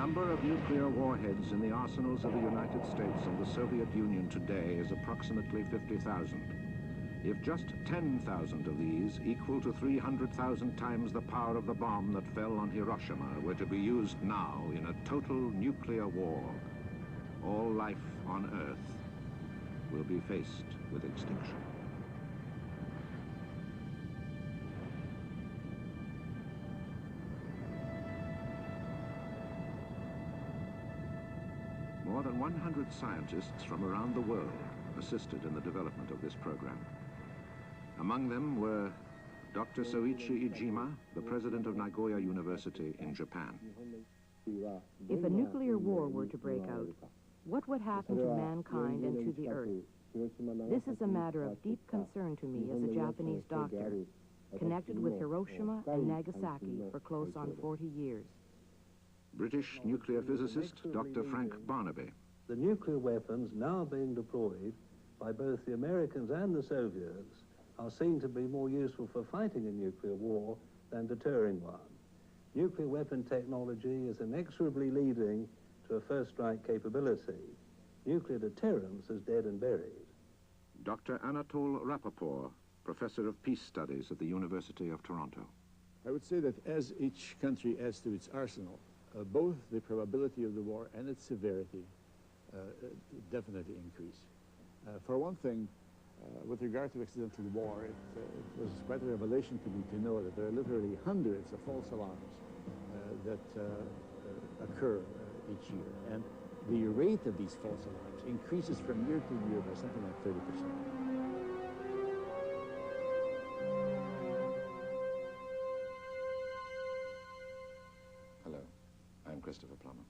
number of nuclear warheads in the arsenals of the United States and the Soviet Union today is approximately 50,000. If just 10,000 of these, equal to 300,000 times the power of the bomb that fell on Hiroshima, were to be used now in a total nuclear war, all life on Earth will be faced with extinction. More than 100 scientists from around the world assisted in the development of this program. Among them were Dr. Soichi Iijima, the president of Nagoya University in Japan. If a nuclear war were to break out, what would happen to mankind and to the Earth? This is a matter of deep concern to me as a Japanese doctor, connected with Hiroshima and Nagasaki for close on 40 years. British nuclear physicist Dr. Frank Barnaby. The nuclear weapons now being deployed by both the Americans and the Soviets are seen to be more useful for fighting a nuclear war than deterring one. Nuclear weapon technology is inexorably leading to a first strike capability. Nuclear deterrence is dead and buried. Dr. Anatol Rapoport, professor of peace studies at the University of Toronto. I would say that as each country adds to its arsenal, both the probability of the war and its severity definitely increase. For one thing, with regard to accidental war, it was quite a revelation to me to know that there are literally hundreds of false alarms that occur each year. And the rate of these false alarms increases from year to year by something like 30%. Christopher Plummer.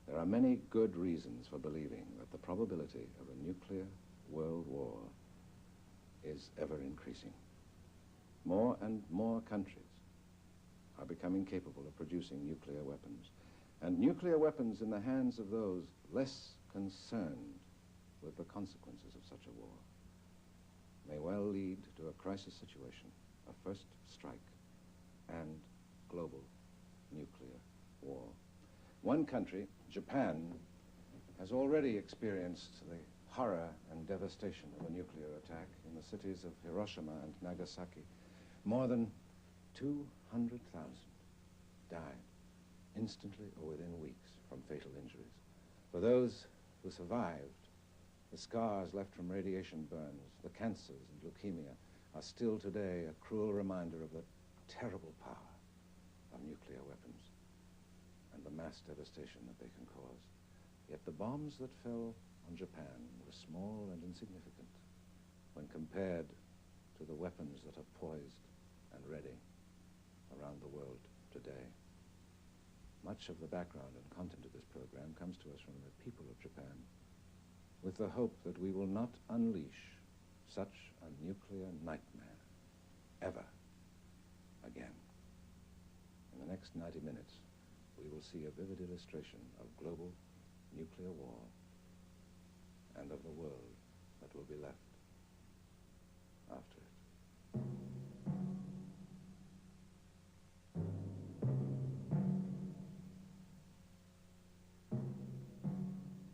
There are many good reasons for believing that the probability of a nuclear world war is ever increasing. More and more countries are becoming capable of producing nuclear weapons, and nuclear weapons in the hands of those less concerned with the consequences of such a war may well lead to a crisis situation, a first strike, and global nuclear war. One country, Japan, has already experienced the horror and devastation of a nuclear attack in the cities of Hiroshima and Nagasaki. More than 200,000 died instantly or within weeks from fatal injuries. For those who survived, the scars left from radiation burns, the cancers and leukemia are still today a cruel reminder of the terrible power of nuclear weapons and the mass devastation that they can cause. Yet the bombs that fell on Japan were small and insignificant when compared to the weapons that are poised and ready around the world today. Much of the background and content of this program comes to us from the people of Japan, with the hope that we will not unleash such a nuclear nightmare ever again. In the next 90 minutes, we will see a vivid illustration of global nuclear war and of the world that will be left after it.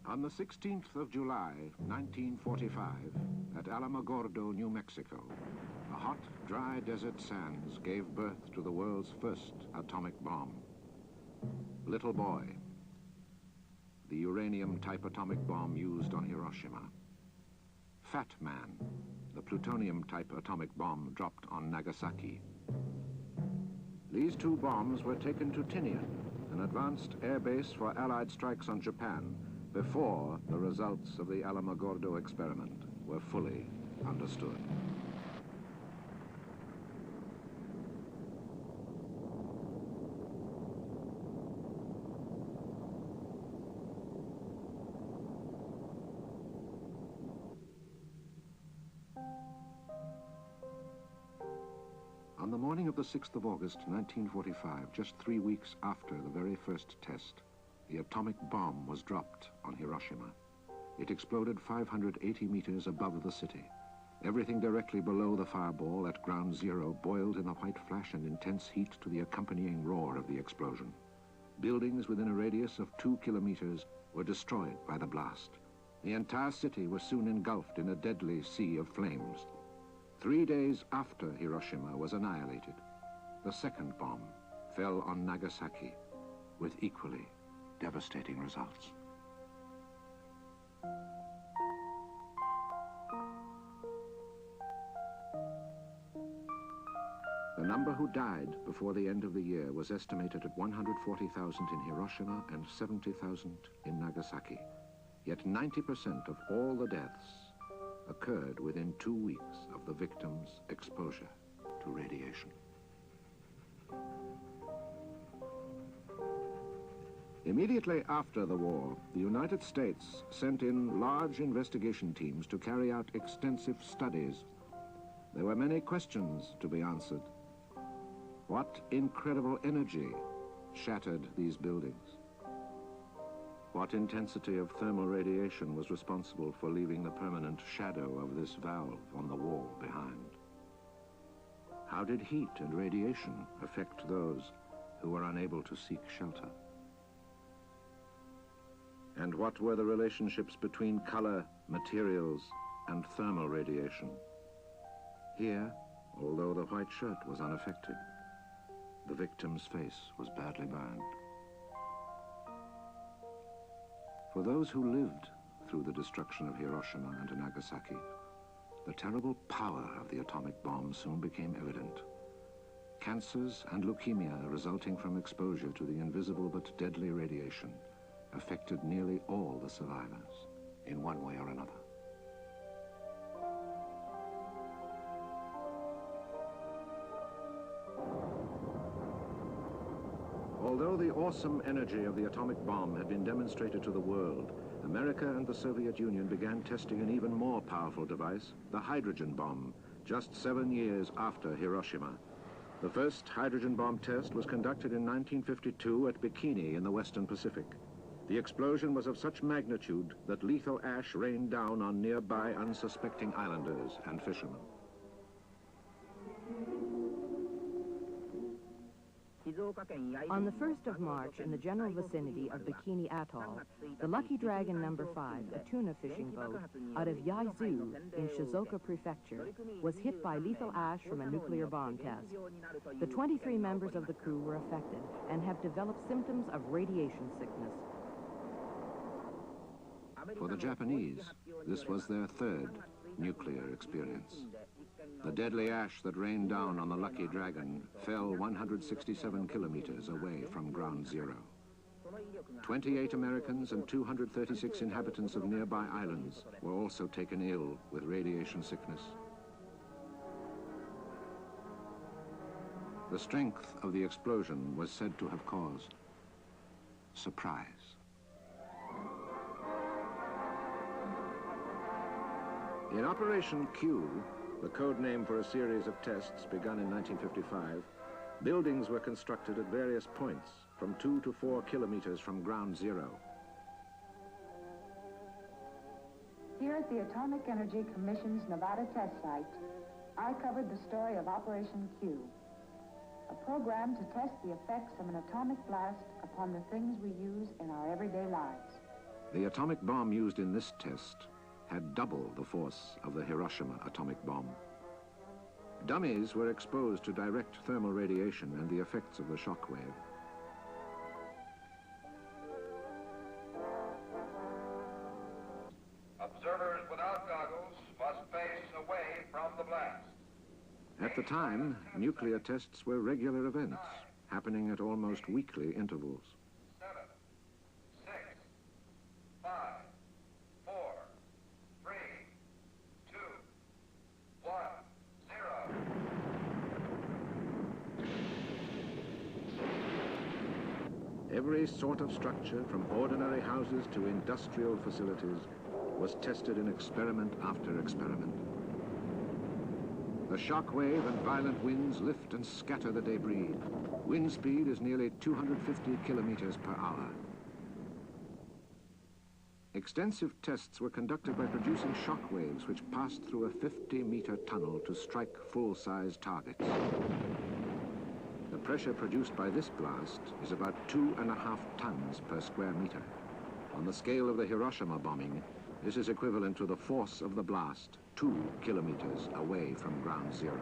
On the 16th of July, 1945, at Alamogordo, New Mexico, the hot, dry desert sands gave birth to the world's first atomic bomb. Little Boy, the uranium-type atomic bomb used on Hiroshima. Fat Man, the plutonium-type atomic bomb dropped on Nagasaki. These two bombs were taken to Tinian, an advanced air base for Allied strikes on Japan, before the results of the Alamogordo experiment were fully understood. On the morning of the 6th of August, 1945, just 3 weeks after the very first test, the atomic bomb was dropped on Hiroshima. It exploded 580 meters above the city. Everything directly below the fireball at ground zero boiled in the white flash and intense heat to the accompanying roar of the explosion. Buildings within a radius of 2 kilometers were destroyed by the blast. The entire city was soon engulfed in a deadly sea of flames. 3 days after Hiroshima was annihilated, the second bomb fell on Nagasaki with equally devastating results. The number who died before the end of the year was estimated at 140,000 in Hiroshima and 70,000 in Nagasaki. Yet 90% of all the deaths occurred within 2 weeks of the victim's exposure to radiation. Immediately after the war, the United States sent in large investigation teams to carry out extensive studies. There were many questions to be answered. What incredible energy shattered these buildings? What intensity of thermal radiation was responsible for leaving the permanent shadow of this valve on the wall behind? How did heat and radiation affect those who were unable to seek shelter? And what were the relationships between color, materials, and thermal radiation? Here, although the white shirt was unaffected, the victim's face was badly burned. For those who lived through the destruction of Hiroshima and Nagasaki, the terrible power of the atomic bomb soon became evident. Cancers and leukemia resulting from exposure to the invisible but deadly radiation affected nearly all the survivors in one way or another. Although the awesome energy of the atomic bomb had been demonstrated to the world, America and the Soviet Union began testing an even more powerful device, the hydrogen bomb, just 7 years after Hiroshima. The first hydrogen bomb test was conducted in 1952 at Bikini in the Western Pacific. The explosion was of such magnitude that lethal ash rained down on nearby unsuspecting islanders and fishermen. On the 1st of March, in the general vicinity of Bikini Atoll, the Lucky Dragon No. 5, a tuna fishing boat, out of Yaizu in Shizuoka Prefecture, was hit by lethal ash from a nuclear bomb test. The 23 members of the crew were affected and have developed symptoms of radiation sickness. For the Japanese, this was their third nuclear experience. The deadly ash that rained down on the Lucky Dragon fell 167 kilometers away from ground zero. 28 Americans and 236 inhabitants of nearby islands were also taken ill with radiation sickness. The strength of the explosion was said to have caused surprise. In Operation Q, the code name for a series of tests begun in 1955, buildings were constructed at various points from 2 to 4 kilometers from ground zero. Here at the Atomic Energy Commission's Nevada test site, I covered the story of Operation Q, a program to test the effects of an atomic blast upon the things we use in our everyday lives. The atomic bomb used in this test had double the force of the Hiroshima atomic bomb. Dummies were exposed to direct thermal radiation and the effects of the shock wave. Observers without goggles must face away from the blast. At the time, nuclear tests were regular events, happening at almost weekly intervals. 7, 6, 5, 4, 3, 2, 1, 0. Every sort of structure, from ordinary houses to industrial facilities, was tested in experiment after experiment. The shock wave and violent winds lift and scatter the debris. Wind speed is nearly 250 kilometers per hour. Extensive tests were conducted by producing shock waves which passed through a 50-meter tunnel to strike full-size targets. The pressure produced by this blast is about 2.5 tons per square meter. On the scale of the Hiroshima bombing, this is equivalent to the force of the blast 2 kilometers away from ground zero.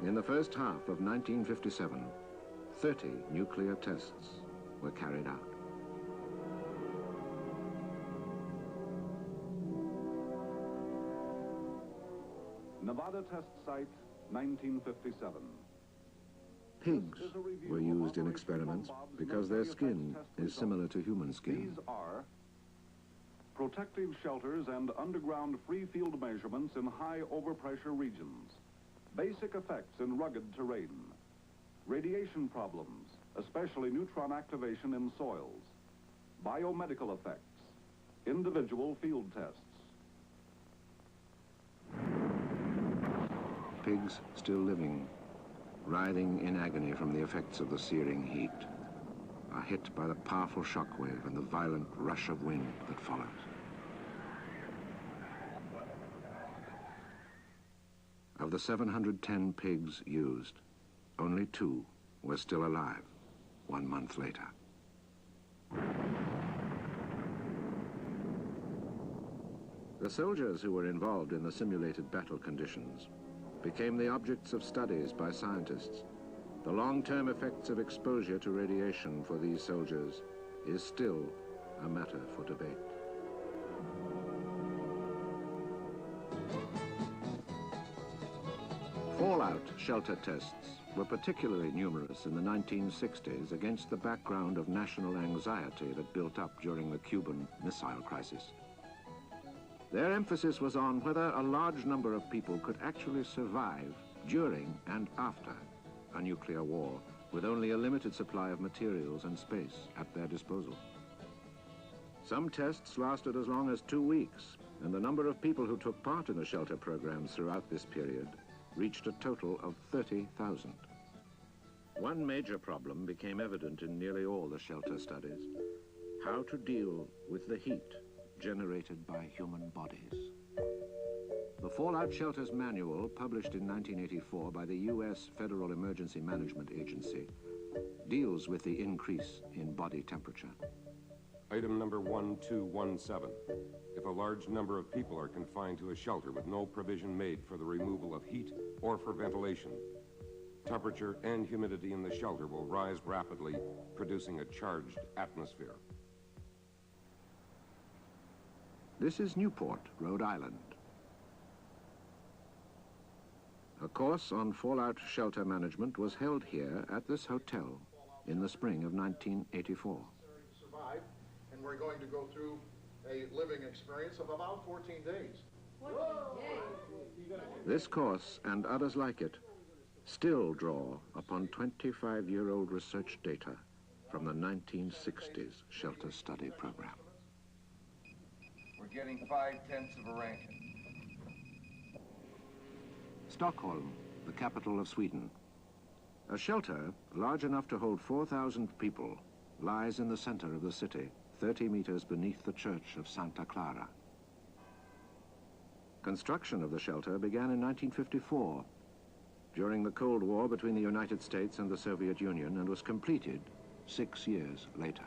In the first half of 1957, 30 nuclear tests were carried out. Nevada Test Site, 1957. Pigs were used in experiments because their skin is similar to human skin. These are protective shelters and underground free field measurements in high overpressure regions, basic effects in rugged terrain, radiation problems, especially neutron activation in soils, biomedical effects, individual field tests. Pigs still living, writhing in agony from the effects of the searing heat, are hit by the powerful shockwave and the violent rush of wind that follows. Of the 710 pigs used, only 2 were still alive 1 month later. The soldiers who were involved in the simulated battle conditions became the objects of studies by scientists. The long-term effects of exposure to radiation for these soldiers is still a matter for debate. Fallout shelter tests were particularly numerous in the 1960s against the background of national anxiety that built up during the Cuban Missile Crisis. Their emphasis was on whether a large number of people could actually survive during and after a nuclear war with only a limited supply of materials and space at their disposal. Some tests lasted as long as 2 weeks, and the number of people who took part in the shelter programs throughout this period reached a total of 30,000. One major problem became evident in nearly all the shelter studies: how to deal with the heat generated by human bodies. The Fallout Shelters Manual, published in 1984 by the U.S. Federal Emergency Management Agency, deals with the increase in body temperature. Item number 1217. If a large number of people are confined to a shelter with no provision made for the removal of heat or for ventilation, temperature and humidity in the shelter will rise rapidly, producing a charged atmosphere. This is Newport, Rhode Island. A course on fallout shelter management was held here at this hotel in the spring of 1984. And we're going to go through a living experience of about 14 days. 14 days? This course and others like it still draw upon 25-year-old research data from the 1960s shelter study program. We're getting 5/10 of a Rankin. Stockholm, the capital of Sweden. A shelter large enough to hold 4,000 people lies in the center of the city, 30 meters beneath the church of Santa Clara. Construction of the shelter began in 1954, during the Cold War between the United States and the Soviet Union, and was completed 6 years later.